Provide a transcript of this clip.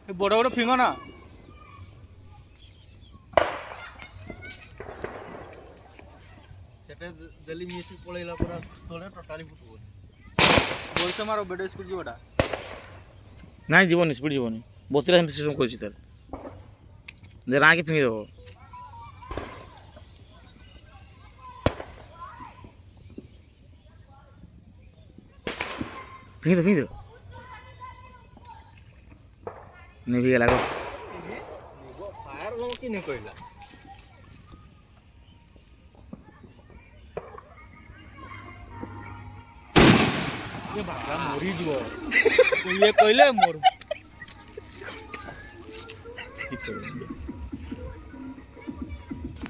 बड़ बड़ फिंग ना देली मिसी पळेला पूरा तळे टोटाली फुटबो बोलछ मारो बेड स्पीड जोटा नहीं जीवन स्पीड जीवन बोतला हम सिस्टम कोची तर जरा आगे फिंगी दो फिंगी दो नहीं भी लागो फायर लो कि ने कहला ये भागा मोरी जीव ये कहले मोर